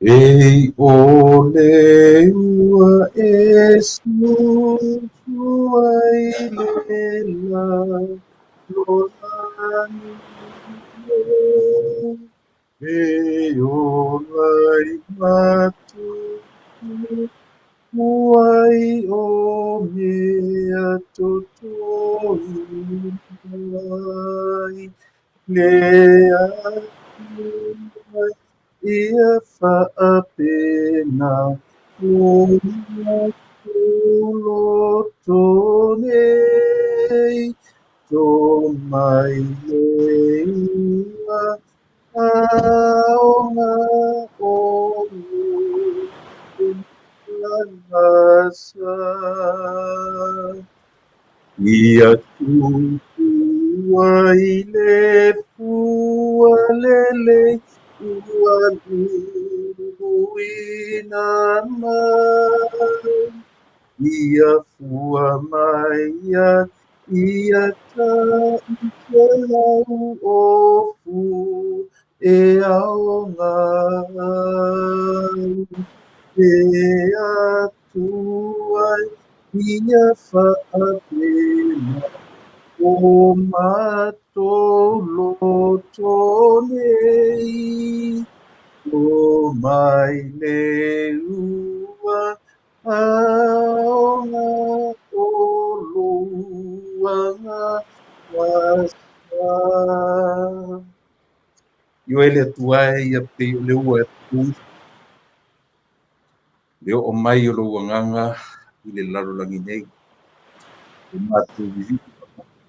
Ei ole ua Yesus ai lela lolani e olai matu uai o mea totoi ai le atu ia whaapena o loto nei tō mai leua aonga o nasa ia tuai le pua lele ua luina mai ia fua mai ia ta lau o fu e aonga e atuai ia whaapena o matoloto nei o mai le ua aonga o luanga wasa. Io ele tuai ia pe le ua tu le o mai o lo nganga i le lalo langi nei. O matu viviti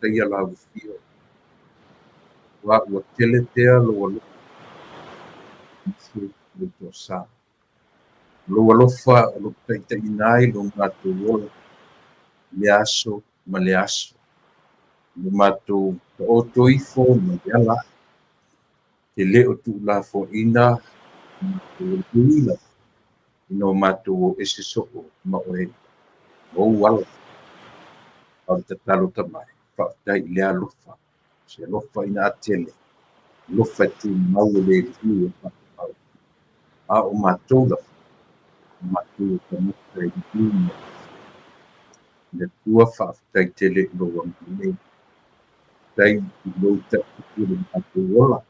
pa ia la vufio. Wa ua tele tea lo alo. Lo tosa. Lo alofa lo taita inai lo matu wola. Le aso ma le aso. Lo matu o toifo ma le ala. Te leo tu la fo ina. Matu uila. Ino matu o ese soko ma oe. O wala. Au te talo tamai. Whaktai le alofa. Se alofa ina atele. Lofa tu mau le tiu. A o matola. Matu ka muka i dina. Le tua whaktai tele lo wangine. Tai i lo ta kukuru matu wola.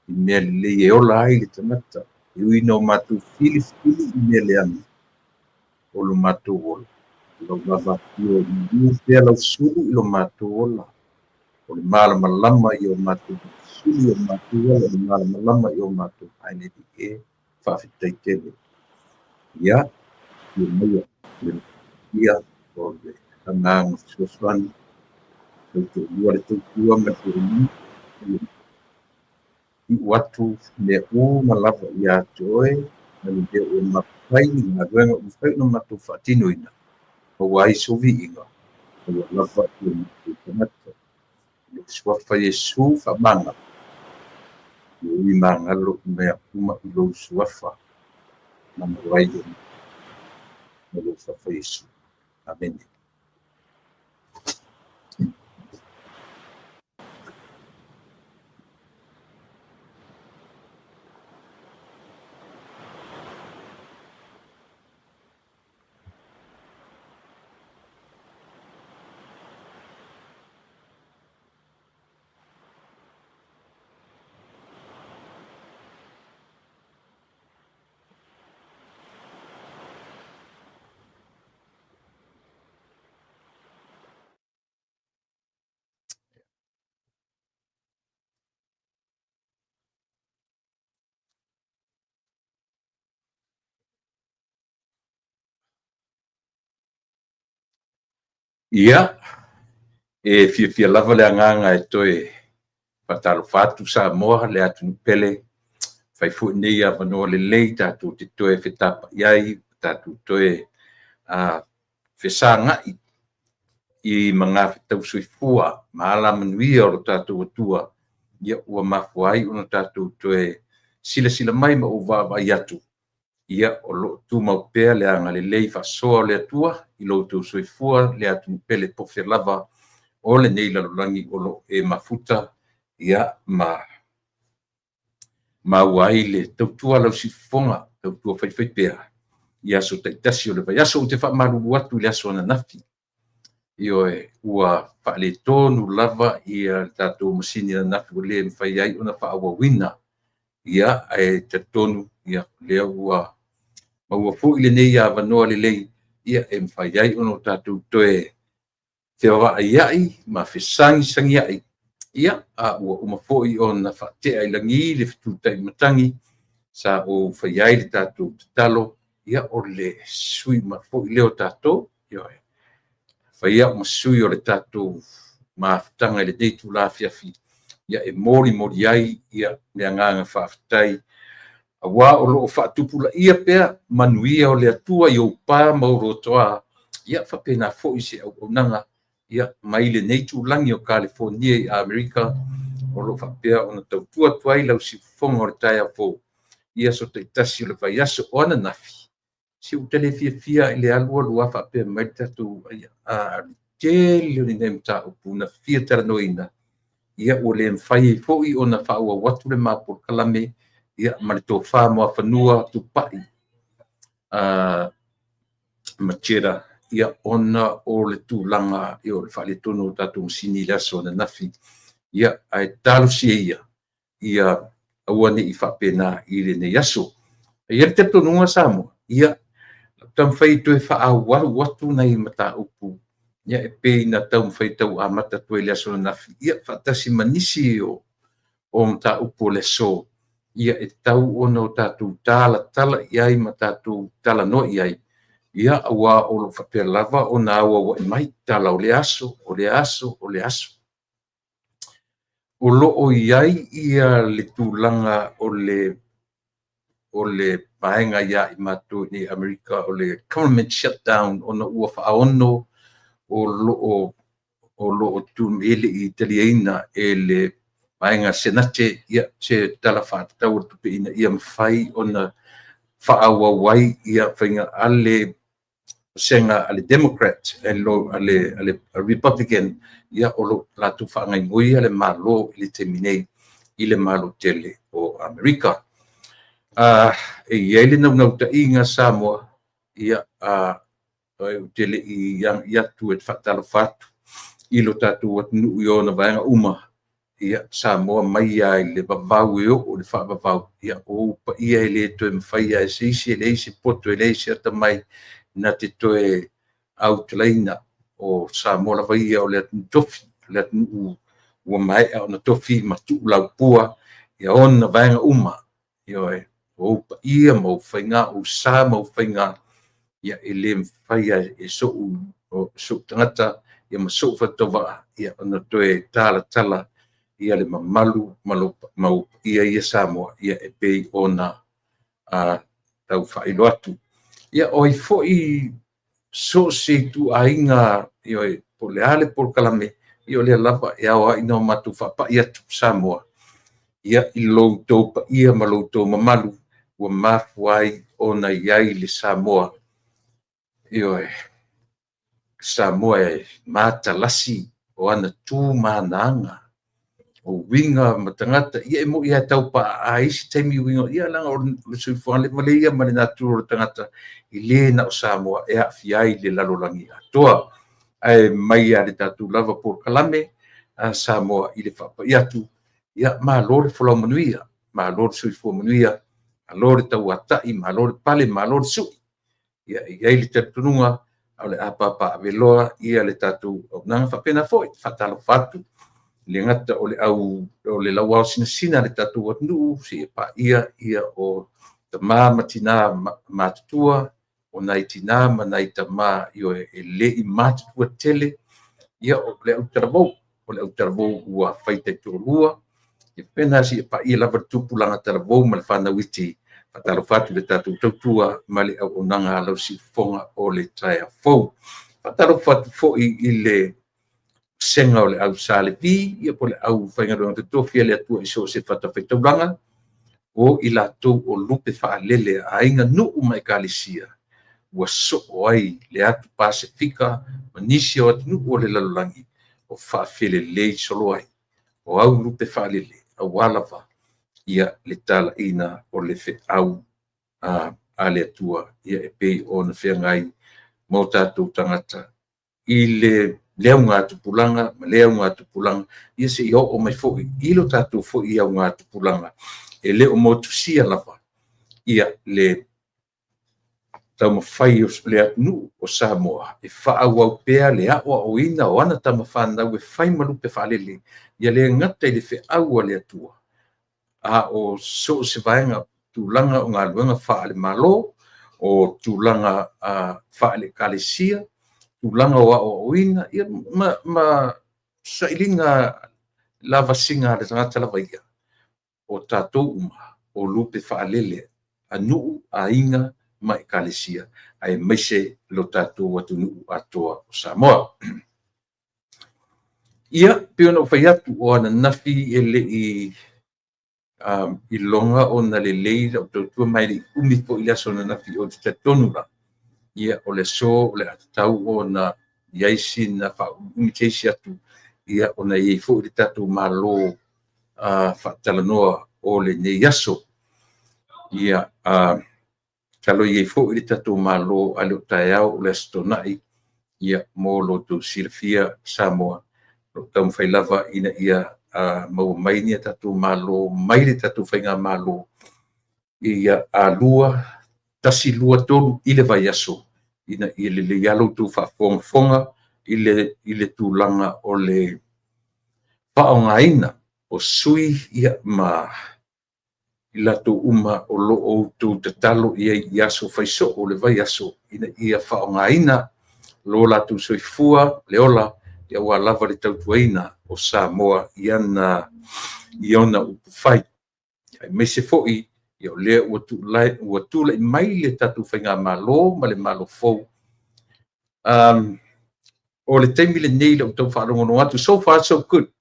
I mea le e ola ai le tamata. I ui no matu fili i mea le ami. O lo matu wola. Lo lava tio i ui pia lau suru i lo matu wola. O le mala malama i o matu suru i o matu wola. O le mala malama i o matu haine di e. Whaktai tele. Ia. Ia mea. Ia. O le tangang suaswani. Tautu ua le tautua me te umi. I watu me u malava i a joe. Na ni te o mapai ni ngā ruenga u whai no matu whatino ina. O wai sovi inga. O lava i o matu tamata. O swafa Yesu whamanga. I o i mangalo mea kuma i lo swafa. Na mawai o lo swafa Yesu. Amen. Ia, e fia lava le anganga e toe patalo fatu sa moa le atu pele fai fu nei a vanoa le lei tatu te toe fetapa iai tatu toe fesanga i manga fetau soifua maala manuia o lo tatu atua ia ua mafu ai ono tatu toe sila mai ma uva vai atu ia o lo tu mau pea le anga le lei fasoa le atua i lo tu soifua le atu pele pofe lava o le nei lalolangi o lo e mafuta ia ma wai le tautua lau sifonga tua whaiwhai pēr. Ia so taitasi o le vai aso o te whaamaru atu le aso ana nafi. Io ua whaale tonu lava ia tātou masini ana nafi o le mwhai ai ona whaawawina. Ia e te tonu ia lea ua maua fu ile nei ia wanoa le lei ia e mwhai ai ona tātou toe te wa ai ma fesangi sangi ai. Ia a ua umafoi ona whaatea i langi le fitutai matangi sa o whai ai le tātou talo ia o le sui ma fo i leo tātou ia e whai au ma sui o le tātou ma whatanga le deitu la fiafi ia e mori ai ia le anganga whaafitai a wā o loo whaatupula ia pēr manuia o le atua i o pā maurotoa ia whapena fo i se au nanga ia mai le neitu langi o California i Amerika o loo whapea o na tautua tuai lau si fonga o le tai a fo ia so te tasi o le vai aso o ana nafi. Si o tele fia i le alua lua whapea mai tatu a tele o ni nem ta upu na fia taranoina. Ia o le mwhai e fōi o na whaua watu le māpor kalame ia marito wha moa whanua tu pai. Machera ia ona o le tūlanga i o le whaale tono tatu msini laso na nafi. Ia ai talo si ia awane i whapena i le nei aso. Ia te tonunga Samoa. Ia tam fai tu fa a watu nei mata upu ia e pe na tam fai tau a mata tu le aso na ia fatasi manisi o mata upu le so ia e tau ono tatu tala ia mata tu tala no ia awa o lo fa pe lava o na awa mai tala o le aso o lo o ia le tulanga o le paenga ia i matu ni Amerika o le government shutdown ona ua whaono o lo tu ele i italiana e le paenga senate ia se tala whaatau tupe ina ia mwhai ona whaawa wai ia whainga ale senga ale Democrat ale Republican ia o lo latu whaangai ngoi ale malo ili teminei ile malo tele o Amerika. E iele nau ta inga Samoa ia tele i yang ia tu et fatalo fatu ilo tatu wat nu yo na vanga uma ia Samoa mai ai le bavau o le fa bavau ia o pa ia le to mfai ai se le se poto le se ta mai na te to e outlaina o Samoa la vai o le tofi le u mai na tofi ma tu la pua ia on na vanga uma io e o pa ia mo fainga o sa mo fainga ia ele fai e so tangata ia ma so fatova ia na toe tala ia le mamalu mau ia Samoa ia e pei ona tau whailo atu ia oi foi so se tu ainga ia po le ale por kalame ia le lava ia wa ino matu whapa ia tu Samoa ia i lo tau pa ia ma lo tau mamalu ua mafuai ona iai le Samoa ia Samoa e matalasi o ana tu mananga o winga matangata ia mo ia tau pa aisi taimi winga ia langa o le suifale male ia male naturo tangata i le na o Samoa e afiai le lalolangi atoa ai mai a le tatu lava por kalame a Samoa i le whapa ia tu ia ma lor fola manuia ma lor suifo manuia a lor tau atai ma lor pale ma lor su ia le tatununga o le apa veloa ia le tatu o nanga whapena foi fatalo fatu le ngata o le lawa sina le tatu wat nu si pa ia o te matina matutua o nai tina manai tama io e le i matutua tele ia o le utarabo ua faita tolua e pena si pa ia lava tupulanga tarabo ma le fana witi fatalo fatu le tatu tautua ma le au nanga lau si fonga o le taia fou fatalo fatu fo i le senga o le au sale vi ia po le au whaingaronga te tofia le atua i so se whatawhaitauranga o i la tau o lupe whaalele a inga nuu mai kalisia ua so ai le atu Pasifika ma nisi o atu nuu o le lalolangi o whaafele lei solo ai o au lupe whaalele au alava ia le tala ina o le fe au a le atua ia e pei ona whiangai mo tātou tangata i le leaunga tupulanga, ma leaunga tupulanga, ia se i o mai fo'i, i lo tātou fo'i au ngā tupulanga, e leo motusia lapa, ia le taumawhai o le atunu o Samoa, e whaau au pea le awa o ina o ana tamawhanau e whai malupe whalele, ia le ngata i le whiau a le atua, a o so se vaenga tūlanga o ngā luenga whaale malo, o tūlanga whaale kalesia, tūlanga o ina, ia ma sailinga lava singa le tangata lava ia, o tātou uma, o lupe whaalele, a nuu, a inga, ma e kalesia, ai maise lo tātou atu nuu atoa o Samoa. Ia, pio na whai atu o ana nafi e le i longa o na le leira o tautua mai le umifo i aso na nafi o te tonula. Ia o le so, o le atatau o na iaisi na umitesi atu, ia o na iei fo i le tātou malo whaatalanoa o le nei aso. Ia, talo iei fo i le tātou malo a leo tae au o le astonai, ia mo lo tu silfia Samoa, lo tau mwhai lava ina ia mau mai ni tātou malo, mai le tātou whainga malo, ia a lua, tasi lua tolu i le vai aso, ina i le ialo tu whaafonga, i le tūlanga o le whaongaina, o sui ia ma i lato uma o lo o tu te talo i aso whaiso o le vai aso, ina ia whaongaina, lo la tu soifua, le ola, ia ua lava le tautuaina o Samoa i ona upu whai. Me se fo'i, ia o lea ua tula i mai le tatu whainga malo, ma le malo fou. O le teimi le nei le o tau whaarongono atu, so far so good.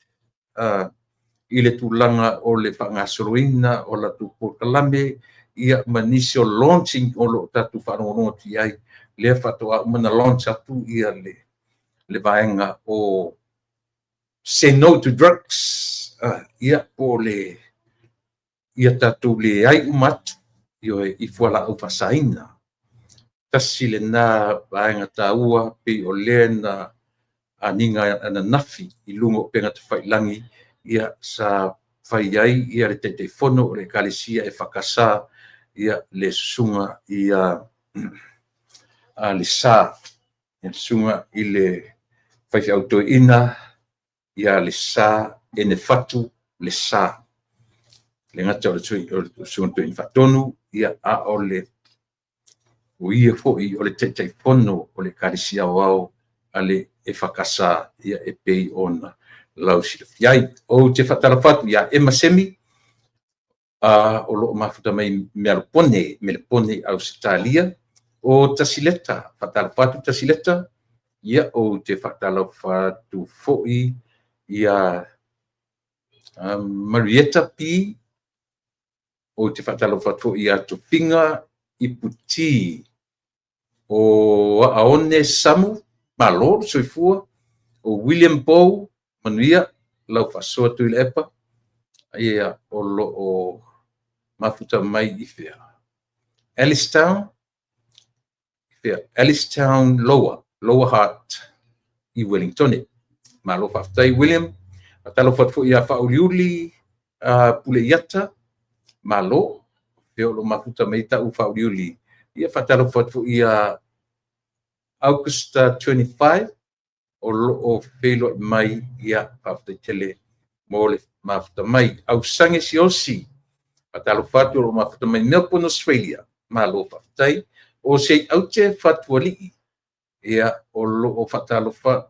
I le tūlanga o le whangasoroina, o la tu Porkalame, ia manisi o launching o lo tatu whaarongono atu iai, lea whatoa umana launch atu ia le vaenga o say no to drugs, ia po le ia tatu le ai umatu, i fuala au fasaina. Tasi le na vaenga taua, pe o lea na aninga ana nafi, i lungo penga te whailangi, ia sa whai ai, ia le te fono o le kalesia e whakasa, ia le sunga, ia le sa, ia sunga i le whai auto ina, ia le sa, e ne fatu le sa. Le ngata o le sunga to in fatonu, ia a o le o ia foi o le te fono o le kalesia wao, ale e whakasa, ia e pei ona. Lau si fiai o te whatarafatu ia e masemi o loo mafuta mai me le pone au Sitalia o tasileta, whatarafatu tasileta ia o te whatarafatu fo'i ia Marietta P o te whatarafatu fo'i ia Topinga i Puti o Aone Samu Malo soifua o William Bow manuia lau whasoa tu i le epa, ia o lo o mafuta mai i whea. Ellistown Lower Heart i Wellington. Ma lo whaftai William, a talo whatfu ia whauliuli pule iata, ma lo, peo lo mafuta mai tau whauliuli. Ia whatalo whatfu ia Augusta 25, o whelo mai ia pafta tele mo le mafuta mai. Au sange si osi, patalo whatu o mafuta mai Melbourne, Australia, ma lo paftai, o se au te whatu alii, ia o lo o whatalo wha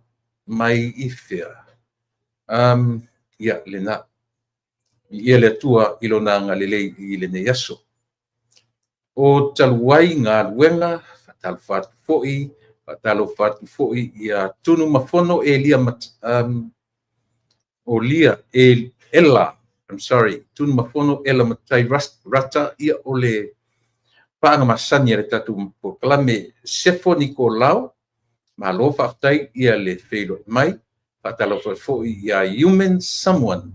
mai i whea. Ia le na, ia le atua ilo na ngā lelei i le nei aso. O taluai ngā luenga, whatalo whatu fo'i, talo fatu foi ia tunu mafono e lia o lia e ela, I'm sorry, tunu mafono ela matai rata ia ole paanga masani le tatu Porkalame Sefo Nicolau ma lo whaftai ia le whelo mai patalo foi ia human someone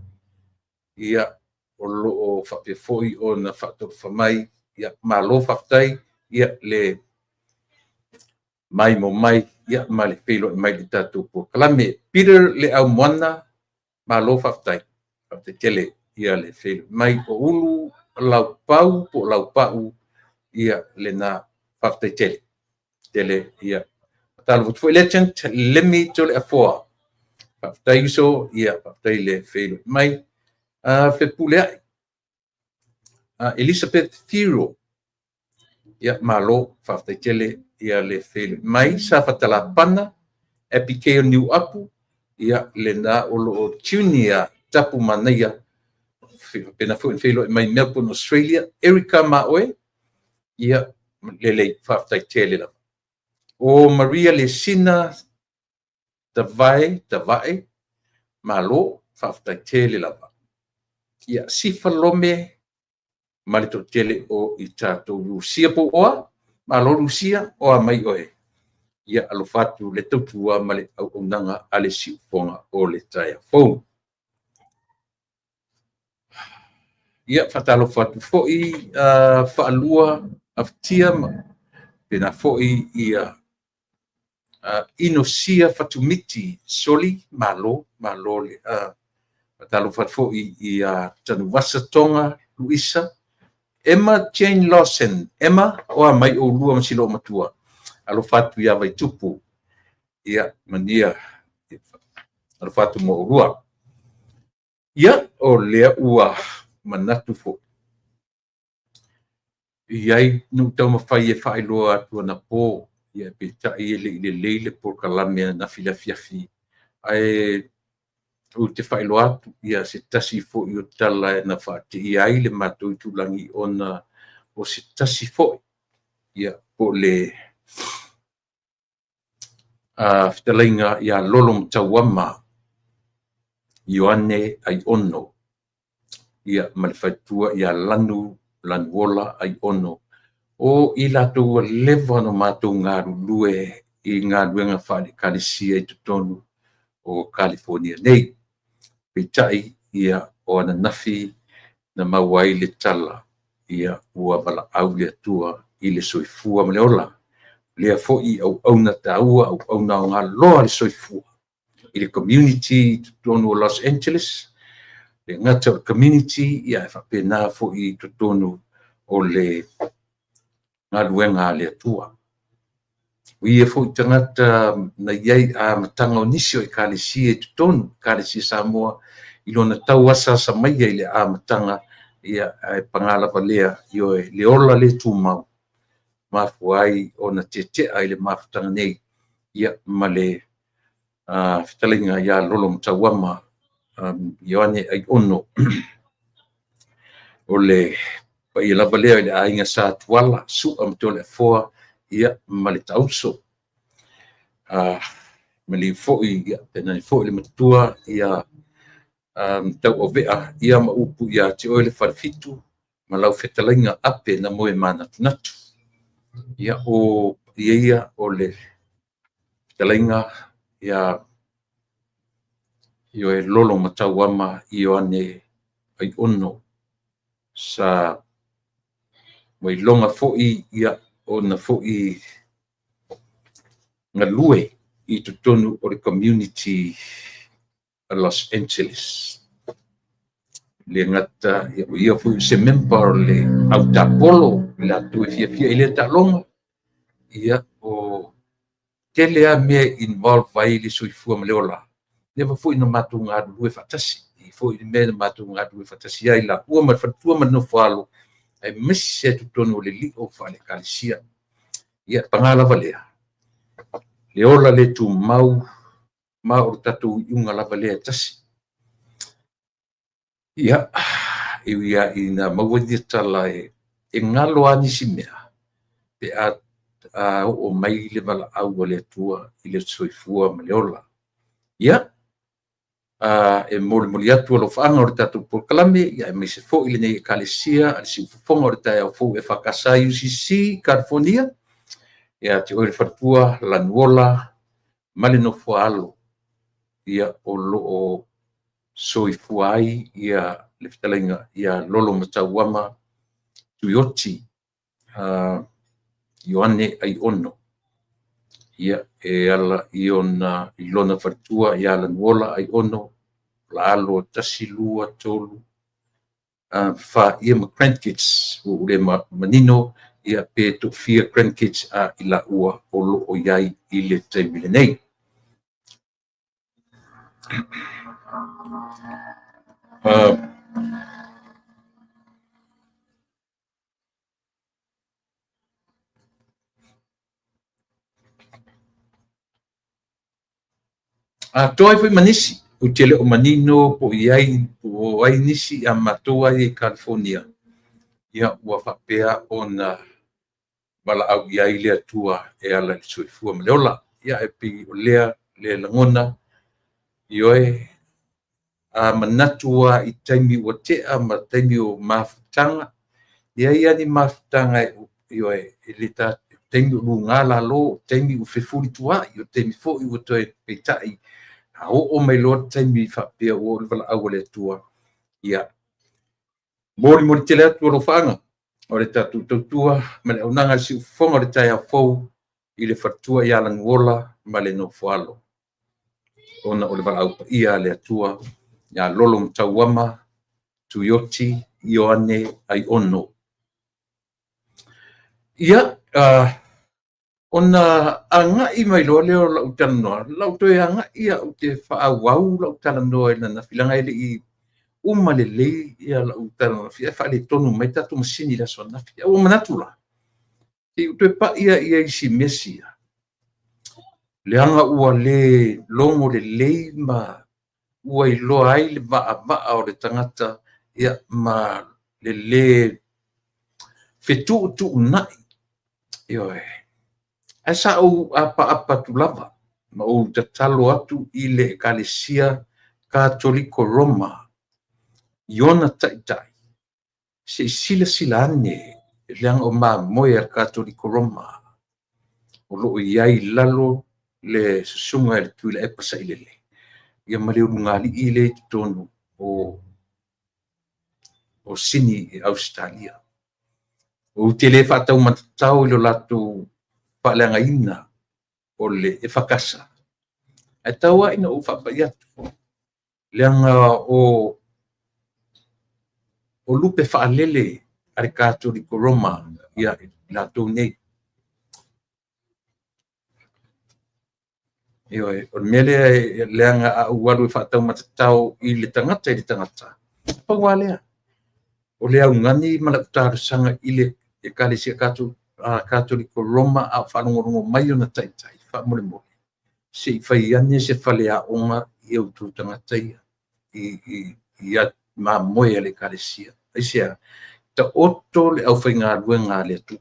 ia o lo o whape foi o na whato whamai ia malo whaktai ia le mai mo mai ia ma le pelo mai le tatu po kalame Peter le au moana malo whaktai te tele ia le pelo mai o ulu lau pau po lau pau ia le na whaktai tele ia talu foi legend lemi tole afoa whaktai so ia whaktai le pelo mai fe pule Elizabeth Firo ia malo whaktai tele ia le pelo mai sa whatala pana epikeo niu apu ia le na olo o tunia tapu manaia pena fu filo mai Melbourne Australia Erica Maoe ia le whaktai tele la o Maria Lesina Tavae malo whaktai tele la ia sifalome malito tele o i tātou Rusia po oa malo Rusia oa mai oe ia alofatu le tautua ma le auaunanga a le siufonga o le taia fou. Ia fatalofatu fo'i whaalua aftia pena fo'i ia inosia fatumiti soli malo le fatalofatu fo'i ia tanuwasa tonga Luisa Emma Jane Lawson Emma oa mai o lua masilo matua alofatu ia vai tupu ia mania alofatu mo rua ia o lea ua manatu fo iai nu tau mawhai e whailoa atua na pō ia pe tai e le leile por kalame na filafiafi ai o te whailoa atu ia se tasi fo i o tala na whaate iai le matou i tulangi ona o se tasi fo ia po le fitalainga ia lolong tawama Ioane ai ono ia malifaitua ia lanuola ai ono o i latou leva no matou galulue i galuega faalekalesia i totonu o California nei peitaʻi ia o ana nafi na mau ai le tala ia ua valaau le atua i le soifua ma le ola lea foʻi auauna tāua auauna o galoa le soifua i le community totonu o Los Angeles le ngata o community ia e whapena foʻi totonu o le galuega a le atua ia foʻi tagata na iai a mataga o nisi o ekalesia i totonu ekalesia Samoa i lona tau asa samaia i le a mataga ia e pagalava lea i oe le ola le tumau mafua ai ona tetea i le mafutaga nei ia ma le fitaliga ia lolo matauama Ioane ai ono o le paia lava lea i le aiga sa tuala suʻa ma tole afoa ia ma le tauso ma li foʻi ia pena foʻi le matutua ia tauʻovea ia ma upu ia te oe le falefitu ma lau fetalaiga ape na moe manatunatu ia o ia o le fetalaiga ia io e lolo matauama Ioane ai ono sa mai longa foʻi ia ona foʻi galue i totonu o le community Los Angeles le ngata ia foʻi se member o le autapolo le atu e fiafia i le taʻaloga ia o tele a mea involve ai le soifua ma le ola leva foʻi na matou galulue faatasi i foʻi le mea na matou galulue faatasi ai laʻua ma le faletua ma le nofo alo ae mesi se totonu o le liʻo faalekalesia ia pagalava lea le ola le tumau ma o le tatou iuga lava lea tasi ia ia ina maua ia tala e galo a nisi mea pe a oo mai le valaau a le atua i le soifua ma le ola ia e molimoli atu alofaaga o le tatou polokalame ia e maise foʻi lenei ekalesia a le siufofoga o le taeao fou e fakasā UCC California ia te oe le faletua lanuola ma le nofo alo ia o loo soifua ai ia le fetalaiga ia lolo matauama tuioti Ioane ai ono. Ia e ala iona ilona fatua ia ala nuola ai ono la alo tasi lua tolu fa ia ma grandkids o le manino ia pe to fia grandkids a ila ua o lo o iai i le taimile nei. Toi foi manisi o tele o manino po iai po ai nisi a matua i California. Ia ua whapea ona wala au iai lea tua e ala i soifua maleola. Ia e pi o lea le langona i oe a manatua i taimi ua tea ma taimi o mafutanga. Ia ni mafutanga i oe i le ta taimi o lunga la lo, taimi o fefuri tua, i o taimi fo i o toi peitai. O mai lo taimi whapea o le wala au le tua. Ia. Mori tele atu o whaanga. O le tatu tautua, ma le aunanga si ufonga le tai a fau i le whatua i ala nguola ma le no fualo. Ona o le wala au ia le atua, ia lolo mtauama, tuioti, ioane, ai ono. Ia, ona anga i mai loa leo lau tala noa, lau toi anga ia o te whaawau lau tala noa i na whilanga ele i uma le lei ia lau tala noa, fia whaale tonu mai tatu masini la sona, fia o manatula. I toi pa ia isi mesia. Le anga ua le longo le lei ma ua i loa ai le maa o le tangata ia ma le fetu tu nai. Ioe. Asa o apa tu lava ma o tatalo atu i le ekalesia Katoliko Roma. Iona taitai. Se sila ane leang o ma moe Katoliko Roma. O loo iai lalo le susunga le tuila e pasa ilele. Ia maleu ngali i le tonu o sini e Australia. O tele whatau matatau ilo latu whaleanga ina o le e whakasa. E taua ina o whapai atu. Leanga o lupe whaalele are Katoliko Roma ia latu nei. Ioi, o mele leanga a uwaru whatau matatau i le tangata. Pawalea. O lea ungani malakutaru sanga i le e kalisia Katoliko Roma a whanongorongo mai o na taitai, whamole mole. Se i whaiane se whalea onga i au tu tangatai i a ma moe le kalisia. Aisea, ta oto le au whainga ruenga le tu.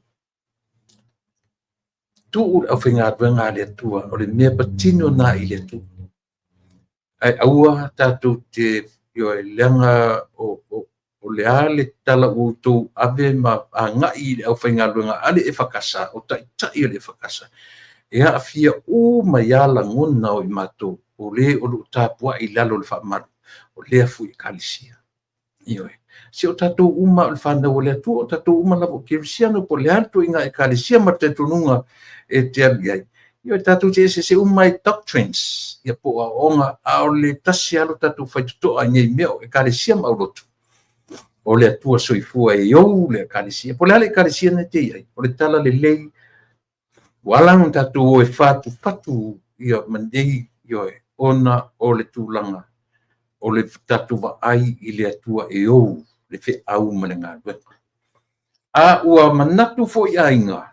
Tu le au whainga ruenga le tua, o le mea patino na i le tu. Ai aua tatu te leanga o le ale tala o tō ave ma a ngai au whainga luenga ale e whakasa, o tai o le whakasa. E a fia o mai ala ngona o i mato, o le o lu tāpua i lalo le whamaru, o lea fu i kalisia. Ioe. Si o tatou uma o le whanda o lea tu, o tatou uma lavo kirisiano po le alto i ngā e kalisia ma te tununga e te aliai. Ioe tatou te se uma i doctrines, ia po a onga a o le tasi alo tatou whaitutoa ngei meo e kalisia ma urotu. O le atua soifua e ou le kalisia. Po le ale kalisia na te iai. O le tala le lei. Walang tatou o e fatu ia mandei ioe. Ona o le tūlanga. O le tatou wa ai i le atua e ou. Le fe au ma le ngā ruenga. A ua manatu fo i ainga.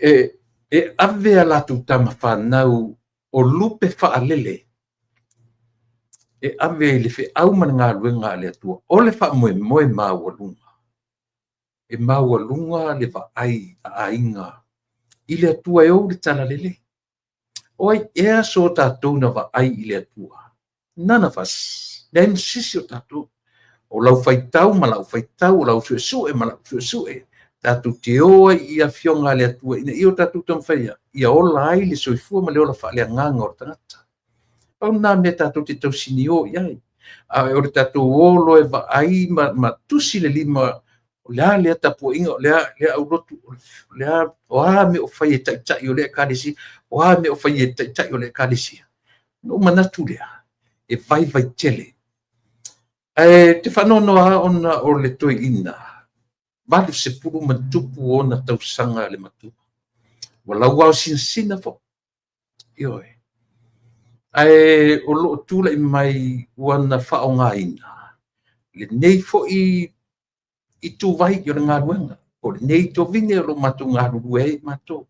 E ave a latu tama whanau o lupe whaalele. E ave le fe au mana ngā ruenga le atua. O le wha moe mawalunga. E mawalunga le wa ai a ainga. I le atua e o le tala lele. O ai ea so tātou na wa ai i le atua. None of us. Le sisi o tātou. O lau whaitau ma lau whaitau. O lau suesue ma lau suesue. Tātou te oa i a fionga le atua. Ina i o tātou tamwhaia. I a ola ai le soifua ma le ola wha le nganga o tangata. Pau nā me tātou te tausini o iai. O le tātou olo e wa ai ma tusi le lima lea tapuaʻiga o lea aulotu lea oā me o fai e taʻitaʻi o le ekalesi oā me o fai e taʻitaʻi o le ekalesia no manatu lea e vai tele te whanonoa ona o le toeina valu sepulu ma tupu ona tausaga le matua ua lau ao sinasina fo ioe ae o loo tulaʻi mai ua na faaogāina lenei foʻi i tuvai i o le galuega o lenei tovine o loo matou galulue ai matou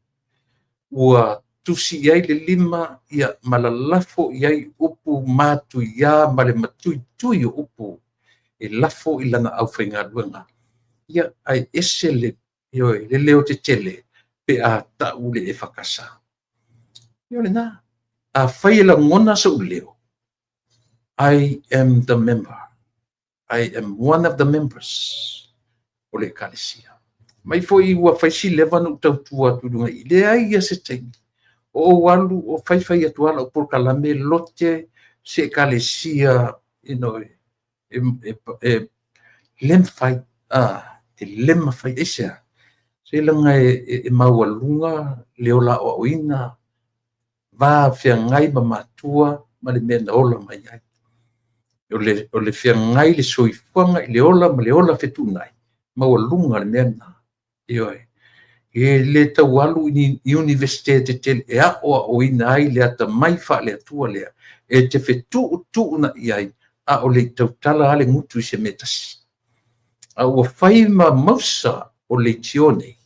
ua tusi i ai le 5 ia ma lalafo i ai upu matuiā ma le matuitui o upu e lafo i lana ʻaufaigaluega ia ae ese le ioe le leo tetele pe a taʻu le e fakasā io lenā afai e lagona seʻu leo I am the member. I am one of the members o le ekalesia. Mai foi ua faisile vanu tautua tulunga i lea ia se taimi. O walu o faifai atuala o porkalame lote se ekalesia lem fai lem fai esa. Se langa e maualunga leola o oina va fiangai ma matua ma le mena ola mai ai. O le fiangai le soifuanga i leola ma leola fetunai. Maualunga le mena. Ioe. E le taualu i universite te tele e a o ina ai le ata mai fa le atua lea. E te fetu na i ai a o le tautala ale ngutu i se metasi. A ua fai ma mausa o le tione.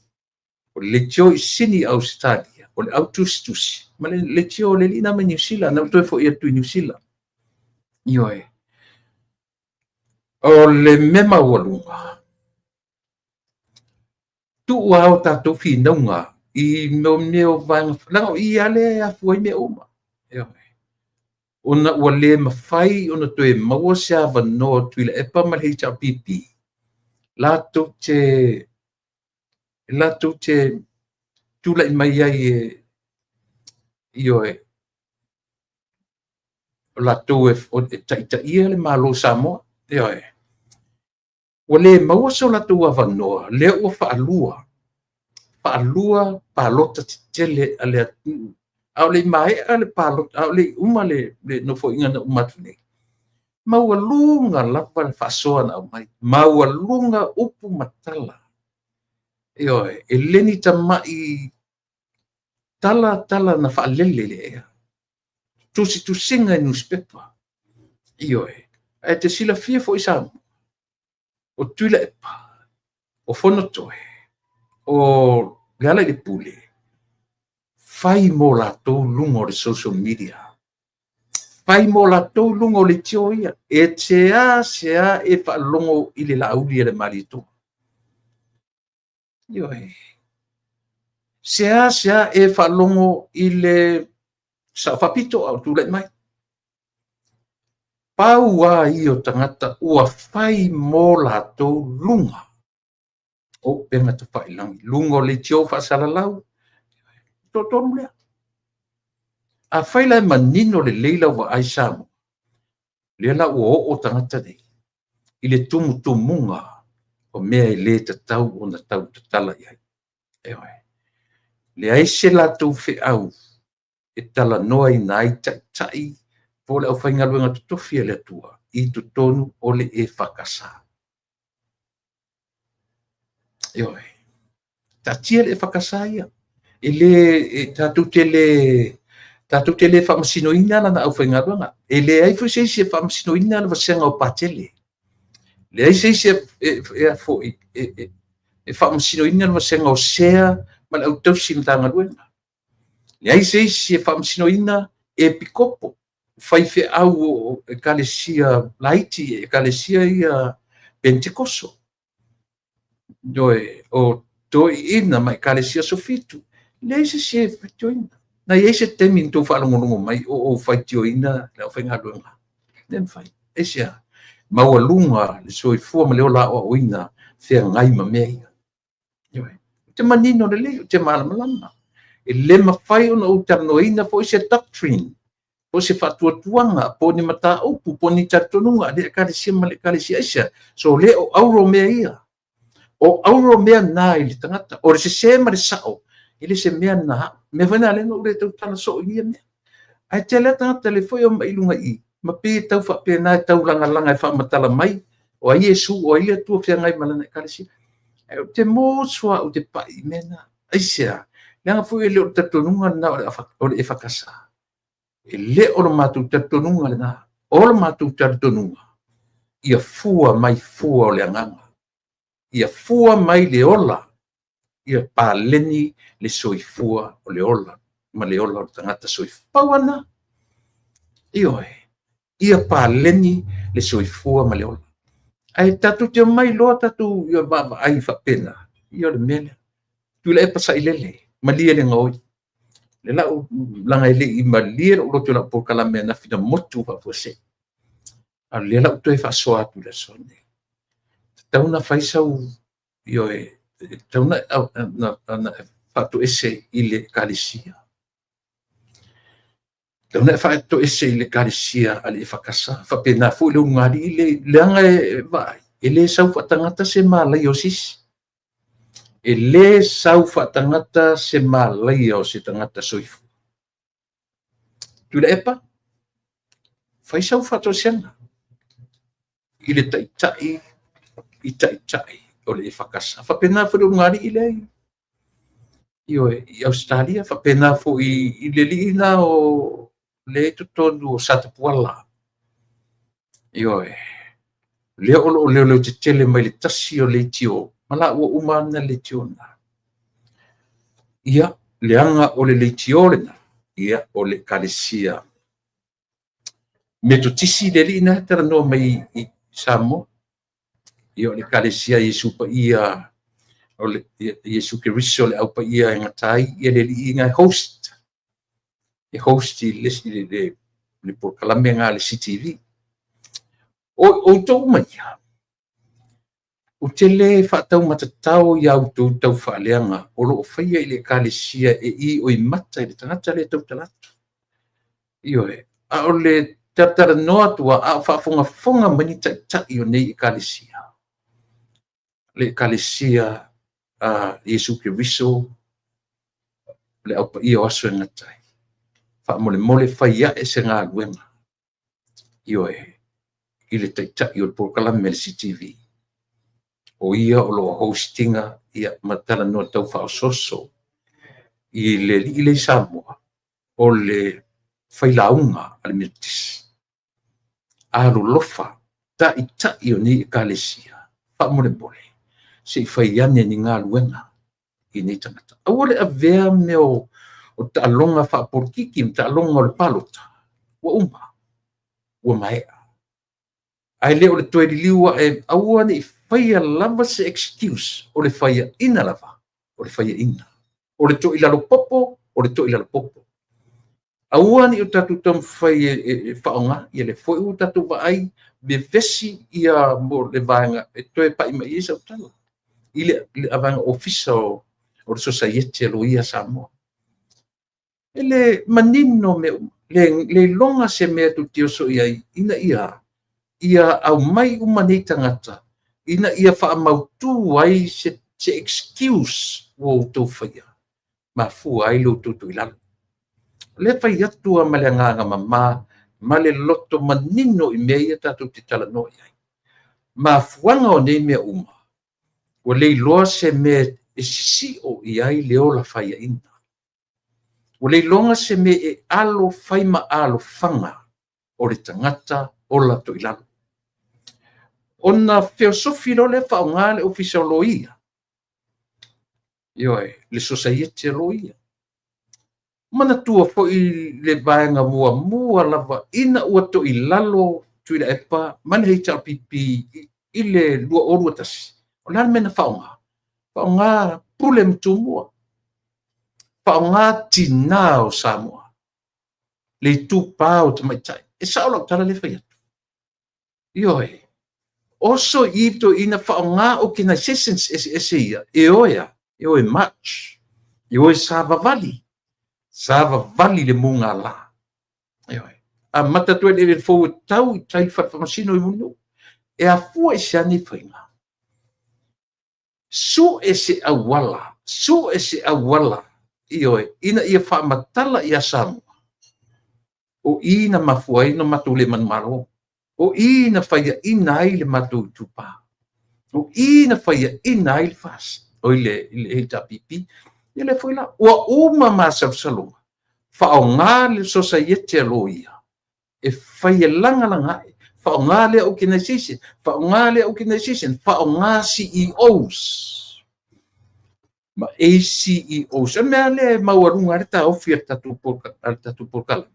O le tio i sini Australia. O le autustusi. Ma le tio le lina me New Zealand. Na utoe fo i atu i New Zealand. Ioe. O le mema walunga. Tu au tātou whinaunga i meo vanga langa i ale a fuai me oma. Ona ua le mawhai ona toe maua se ava noa tuila e pa malhei tau pipi. Lātou te tula i mai ai ioe. Lātou e taita ia le malo Samoa. Ioe. Ua le maua so lātou ava noa. Le ua whaalua. Paalua palota tele ale atu au le mai ale palota au le uma le no fo inga na umatune maualunga lapa le fasoa na mai maualunga upu matala ioe eleni tamai tala na faalele le tusi tusinga i newspaper ioe e te sila fia fo isamu o tuila epa o fonotoe o gala le pule fai mo lātou lungo le social media fai mo lātou lungo le tioia e sea e whaalongo i le lauli le marito ioe sea e whaalongo i le sa whapito au tūlai mai pau a i o tangata ua fai mo lātou lunga o penga te whailangi. Lungo le tio whasalalau. Totonu lea. A whaila manino le leila wa aisamu. Lea la ua o tangata nei. I le tumunga o mea i le tatau o na tau tatala iai. Ewe. Le aise la tau whi au. E tala noa i nai tai. Po le au whaingaluenga tutofi le atua. I tutonu o le e whakasa. Ewe. Tatia le whakasaia. Ele tatu tele whamasinoina na au whaingaruanga. Ele ai fu se whamasinoina na vasenga o patele. Le ai se whamasinoina na vasenga o sea ma au tausin tanga ruenga. Le ai se whamasinoina e pikopo. Whaife au o ekalesia laiti, ekalesia ia Pentecoso. Doe o toi ina mai ekalesia sofitu. Le se joina. Na se temi to whaalongonongo mai o whaitioina le au whaingaruanga. Nem whai. Esia maualunga le soifua ma leo la o oina whea ngai ma mea. Te manino le leo, te malamalama. E le mawhai ona utanoina po se doctrine. Po se whatuatuanga, po ni mata upu, po ni tartonunga, le ekalesia ma le ekalesia esia. So leo auro mea ia. o auro mea na i le tangata, o le se ma le sao, i le se mea na, me vana le no le tau tala so i mea. Ai te le tangata le foi o mailunga i, ma pe tau wha pe na tau langa e wha matala mai, o ai Yesu, o ai le tua whia ngai malana e kalesi. Te mō sua o te pai mena, ai sea, leanga foi le o tatonunga na o le e whakasa. E le o le mātou tatonunga le na, o le mātou tatonunga, ia fua mai fua o le anganga. Ia fua mai le ola, ia pāleni le soifua o le ola, ma le ola o tangata soifauana. Ioe, ia pāleni le soifua ma le ola. Ai tatu te mai loa tatu ia baba ai whapena, ia le mele. Tu le e pasa i lele, ma lia le ngoi. Le lau langa ile i ma lia le urotu la po kalame na fina motu pa pose. A le lau tu e whasoa tu le sone. Tauna whaisau ioe, tauna whatu ese i le kalisia. Tauna whatu ese i le kalisia ali e whakasa. Whapena fu le ungari i le leanga e vai. E le sau whatangata se malai o sisi. E le sau whatangata se malai o se tangata soifu. Tu le epa? Whaisau whatu sianga. I le taitai, i taitai o le e whakasa. Whapena fu le ungari i le i Australia, whapena fu i le liina o le tutonu o Satapuala. Ioe, leo o leo te tele mai le tasi o le tio, mala ua umana le tio na. Ia, leanga o le tio le na, ia o le kalesia. Me to tisi le liina tera no mai i Samoa. Ia o le kalesia Yesu pa ia, o le Yesu Keriso le au pa ia e ngatai, ia le liina host. E host i le porkalame ngā le CTV. O tau mai ia. O te le whaatau matatau i au tau whaaleanga, o lo o whaia i le kalesia e i o i mata i le tangata le tau talatu. Ioe, a o le tatara noa tua a whaafonga mani tai o nei i kalesia. Le kalesia Yesu Keriso, le au pa i o aso e ngatai. Mole whaia e se ngā luenga. Ioe, i le taitai o le porkalame le CTV. O ia o lo hostinga ia matala no tau whaososo i le Samoa o le whailaunga ale mirtis. Aro lofa tai o ni kalesia. Whaamore mole. Se whaiane ni ngā luenga i nei tangata. Awale a vea meo o ta alonga whaaporkiki, ta alonga o le palota. Ua uma. Ua maea. Ai leo le toe liua e aua ni whaia lava se excuse o le whaia ina lava. O le whaia ina. O le to ilalo popo, o le to ilalo popo. Aua ni o tatu tam whaia e whaonga, ia le foi o tatu waai, me vesi ia mo le vanga, e toe pa ima isa o tala. Ile avanga ofisa o le society alo ia Samoa. Ele manino me le longa se mea tu tio so ia ina ia au mai umani tangata. Ina ia wha mautu ai se excuse o tau whaia. Ma fu ai lo tutu ilalo. Le whai atua ma le nganga ma le loto manino i mea tatu te tala no iai. Ma fuanga o nei mea uma. O le loa se mea e sisi o iai le ola whaia ina. O le longa se me e alo whaima alo whanga o le tangata o la to ilalo. Ona feosofi lo le whaonga le ofisa lo ia. Ioe, le society lo ia. Mana tua fo i le vaenga mua lava ina ua to ilalo tuila epa mani hei tau pipi i le lua orua tasi. O lana mena whaonga. Whaonga pule mtumua. Whaonga tina o Samoa. Le tu pao te maitai. E saola tala le whaiatu. Ioe. Oso ito ina whaonga organizations ese ia. E oe match. E oe Sava Valley. Sava Valley le munga la. Ioe. A matatu e le fau tau i tai whamasino i munu. E a fua i siani whainga. su e se awala ioe ina ia whaamatala ia Samoa o ina mafuai no matu le manmaro o ina whaia ina ai le matu tupa o ina whaia ina ai le fas o ile e tapipi ile foi la ua uma masalsalonga whaonga le society alo ia e whaia langa whaonga le organization whaonga CEOs ma CEOs e mea le mauarunga re ta ofia tatu porkala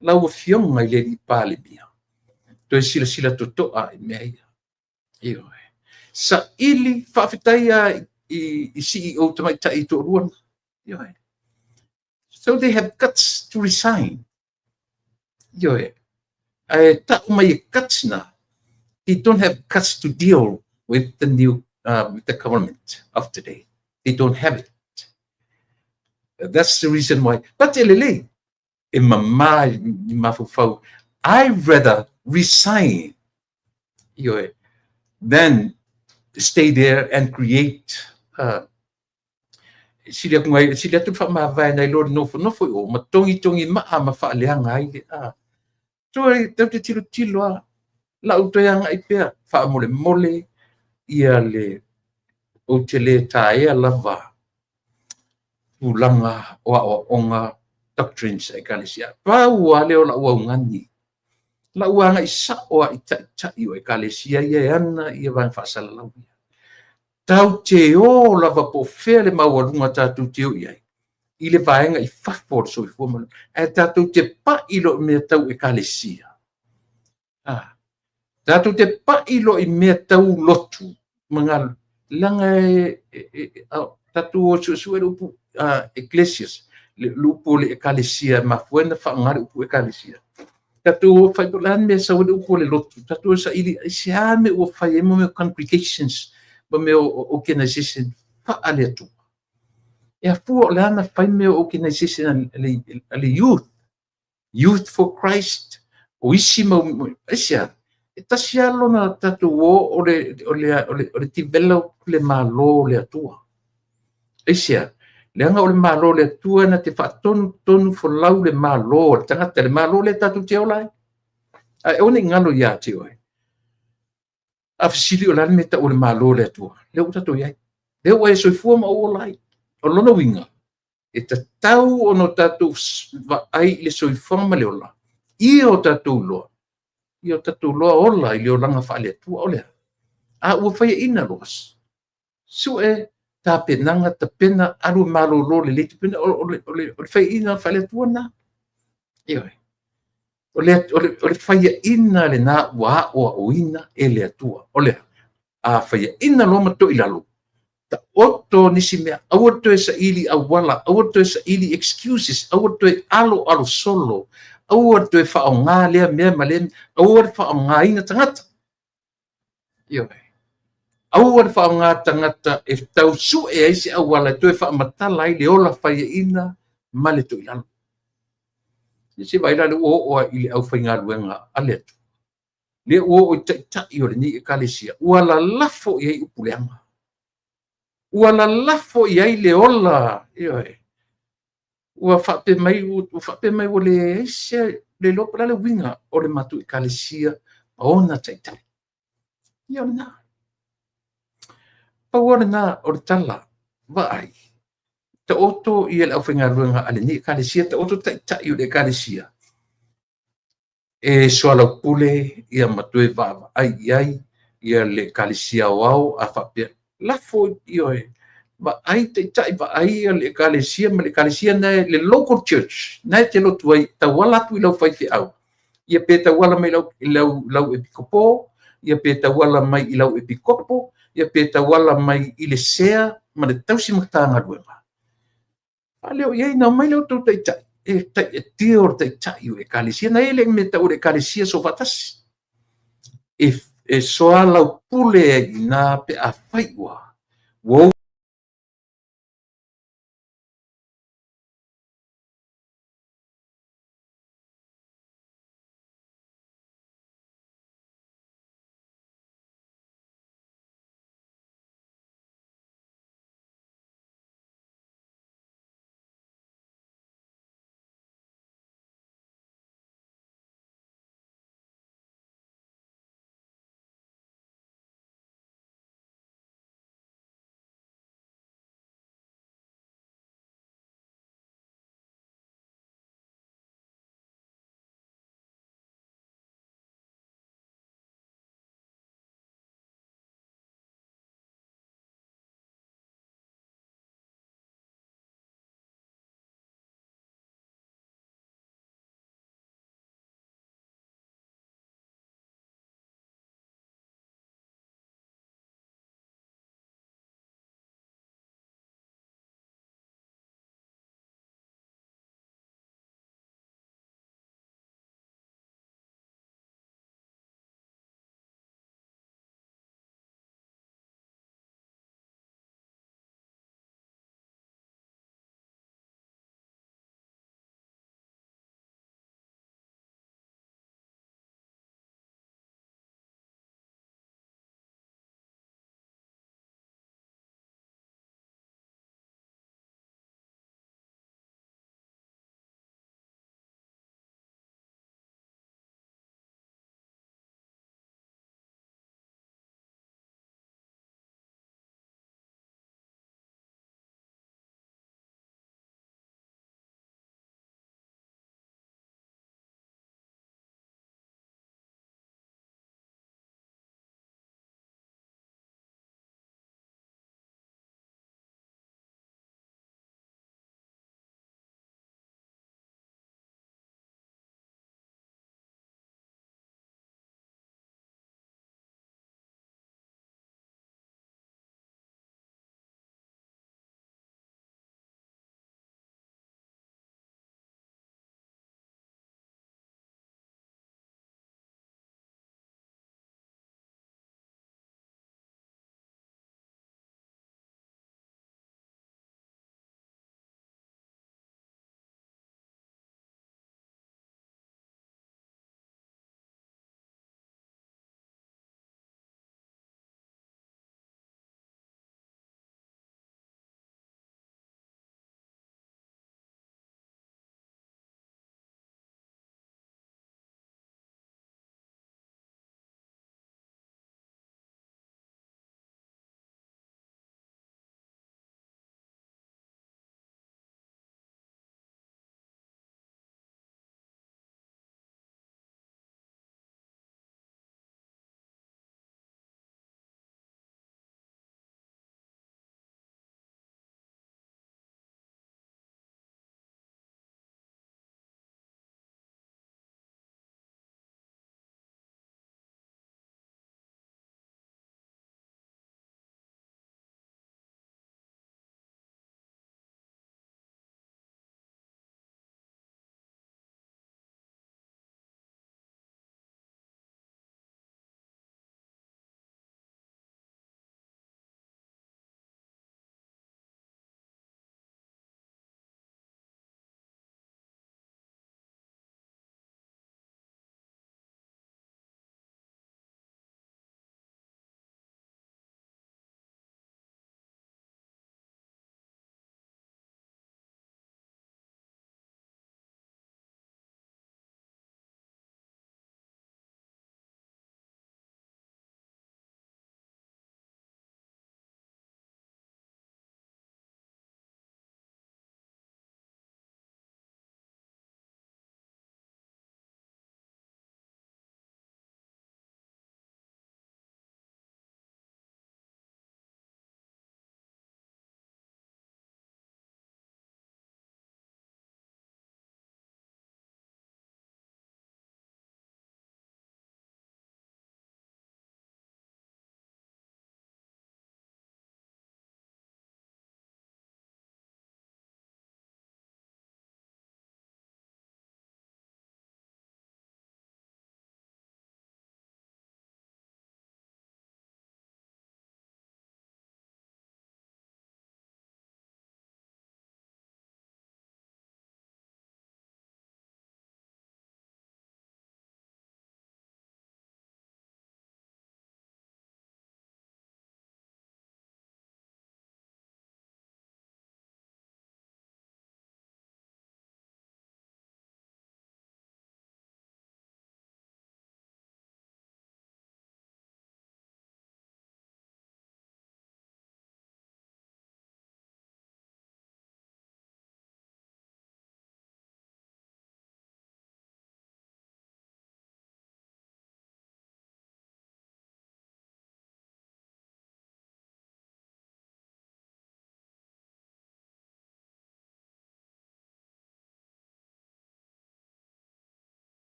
lau fionga i le li pale mia to sila totoa i mea ia io sa ili whawhitaia i CEO tamai tai to ruan io so they have guts to resign io ta mai guts na they don't have guts to deal with the new with the government of today they don't have it that's the reason why but elele in my mafufau I'd rather resign than stay there and create sila tu whamawai nei lor nofo o matongi maa ma whaaleanga ai le toi tau te tilo a lau toi anga i pia mole ia le o te le tae lava ulanga o onga doctrines e kalesia pau a leo la ua ungani la ua anga i sa o i tai o e kalesia ia ana ia van whaasala lau tau te o lava po fea le maualunga tātou te o iai i le vaenga i whakpor so i fuamana e tātou te pa ilo mea tau e kalesia tātou te pa ilo i mea tau lotu mga langa tātou o su e rupu ecclesias le lupo le ekalesia mafuena whaangare upu ekalesia tātou whaipolan mea sa wale upu le lotu tātou sa ili sia me ua whai emo me congregations ba me organization pa ale atu e fu le ana whai me organization ale youth for Christ o isi mau isia e tasi alo na tātou o le develop le malo le atua isia le anga o le malo le atua na te whaatonu fo lau le malo le tangata le malo le tātou te olai a e one ngalo ia te oi a fisili o lani me ta o le malo le atua le o tātou iai le o e soifua ma o olai o lona winga e ta tau o no tātou va ai le soifua ma le ola i o tātou loa i o tātou loa ola i le olanga whaale atua o lea a ua whaia ina loas su e ta penanga ta pena aru malo lo le leti pena o le whaia ina whaale atua na ioi o le whaia ina le na wa o ina e le atua o lea a whaia ina lo mato i lalo ta oto nisi mea awato e sa ili awala awato e sa ili excuses awato e alo solo awato e whaonga lea mea malem awato whaonga ina tangata ioi awato whaonga tangata e tau su e aisi awala to e whaamatala i le ola whaia ina male to i lalo nisi vaila le o ili au whainga luenga ale atu le o tai o le ni e kalesia uala lafo i ei upuleanga ua la lafo i ai le ola ua whape mai o le esia le lopa le winga o le matu i kalesia ona taitai ia ona pa ona na o le tala vai ta oto i le awhinga ruanga ale ni kalesia ta oto taitai o le kalesia e soala pule ia matu e vava ai ia le kalesia wao a whape lafo i oe ba ai te tai ba ai le kalesia ma le kalesia na le local church na te lo tu ai ta wala tu lo fai te au ia pe ta wala mai lau epikopo ia pe ta wala mai i lau epikopo ia pe ta wala mai i le sea ma le tausi matanga ruenga ale o ia na mai lo tu tai tai e tio tai tai o e kalesia na ele me ta o le kalesia so fatas e soala pule na pe a fai wa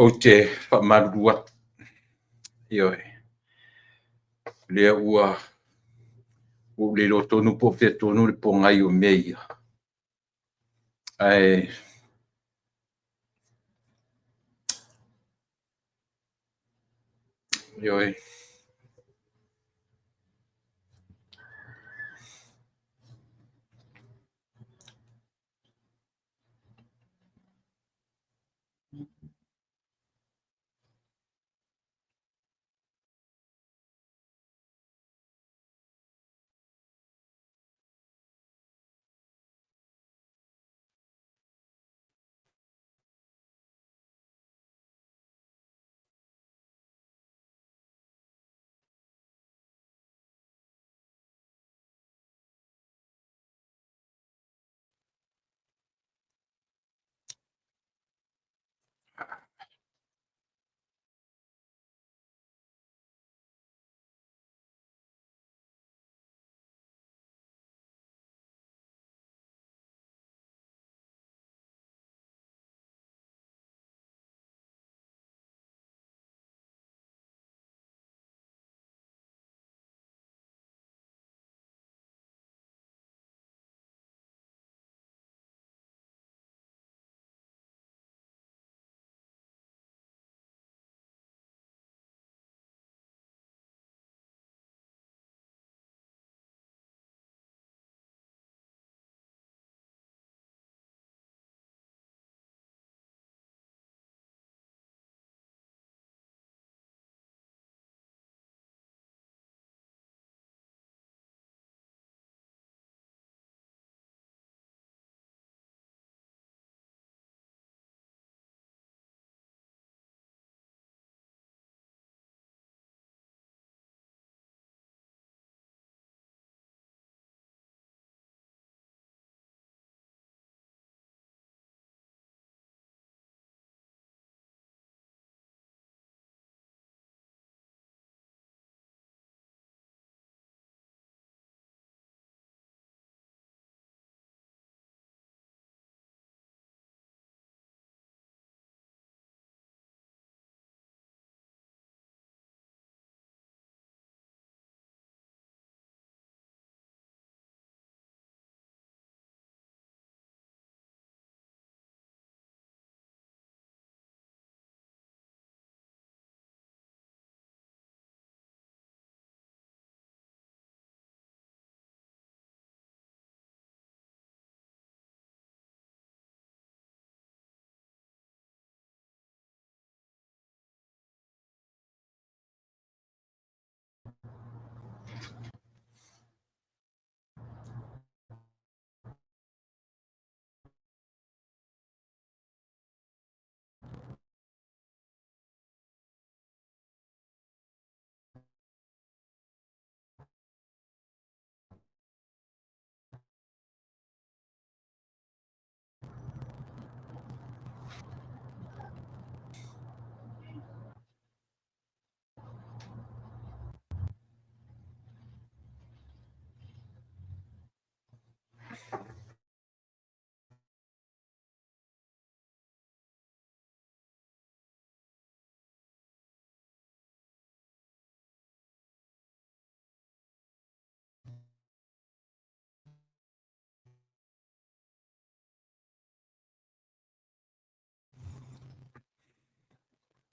o te whamaru atu. Ioi. Lea ua o le lo tonu po fia tonu le po ngai o meia. Ai ioi.